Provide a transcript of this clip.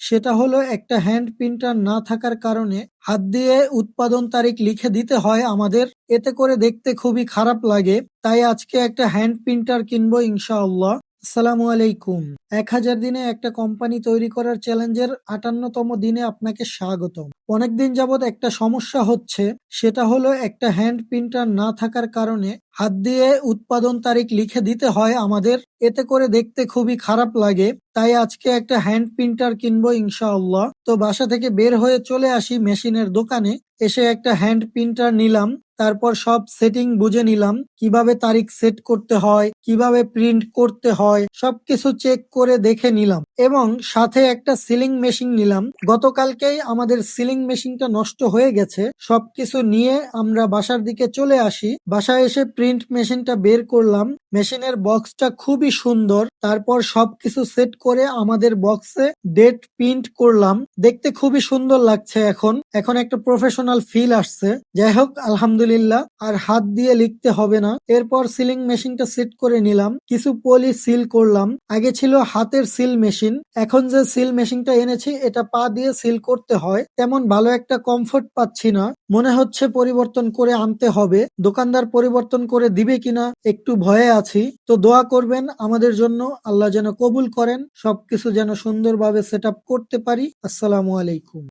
সেটা হলো একটা হ্যান্ড প্রিন্টার না থাকার কারণে হাত দিয়ে উৎপাদন তারিখ লিখে দিতে হয় আমাদের। এতে করে দেখতে খুবই খারাপ লাগে। তাই আজকে একটা হ্যান্ড প্রিন্টার কিনবো ইনশাআল্লাহ। আসসালামু আলাইকুম। 1000 দিনে একটা কোম্পানি তৈরি করার চ্যালেঞ্জের 58তম দিনে আপনাকে স্বাগতম। অনেকদিন যাবৎ একটা সমস্যা হচ্ছে, সেটা হলো একটা হ্যান্ড প্রিন্টার না থাকার কারণে হাত দিয়ে উৎপাদন তারিখ লিখে দিতে হয় আমাদের। এতে করে দেখতে খুবই খারাপ লাগে। তাই আজকে একটা হ্যান্ড প্রিন্টার কিনবো ইনশাআল্লাহ। তো বাসা থেকে বের হয়ে চলে আসি মেশিনের দোকানে। এসে একটা হ্যান্ড প্রিন্টার নিলাম। তারপর সব সেটিং বুঝে নিলাম, কিভাবে তারিখ সেট করতে হয়, কিভাবে প্রিন্ট করতে হয়, সবকিছু চেক করে দেখে নিলাম। এবং সাথে একটা সিলিং মেশিন নিলাম। গতকালকেই আমাদের সিলিং মেশিনটা নষ্ট হয়ে গেছে। সবকিছু নিয়ে আমরা বাসার দিকে চলে আসি। বাসায় এসে প্রিন্ট মেশিনটা বের করলাম। মেশিনের বক্সটা খুবই সুন্দর। তারপর সবকিছু সেট করে আমাদের বক্সে ডেট প্রিন্ট করলাম। দেখতে খুবই সুন্দর লাগছে। এখন একটা প্রফেশনাল ফিল আসছে। যাই হোক, আলহামদুলিল্লাহ, আর হাত দিয়ে লিখতে হবে না। এরপর সিলিং মেশিনটা সেট করে নিলাম। কিছু পলি সিল করলাম। আগে ছিল হাতের সিল মেশিন, এখন যে সিল মেশিনটা এনেছি এটা পা দিয়ে সিল করতে হয়। তেমন ভালো একটা কমফোর্ট পাচ্ছি না। মনে হচ্ছে পরিবর্তন করে আনতে হবে। দোকানদার পরিবর্তন করে দিবে কিনা একটু ভয়ে আছি। তো দোয়া করবেন আমাদের জন্য, আল্লাহ যেন কবুল করেন, সবকিছু যেন সুন্দরভাবে সেট আপ করতে পারি। আসসালামু আলাইকুম।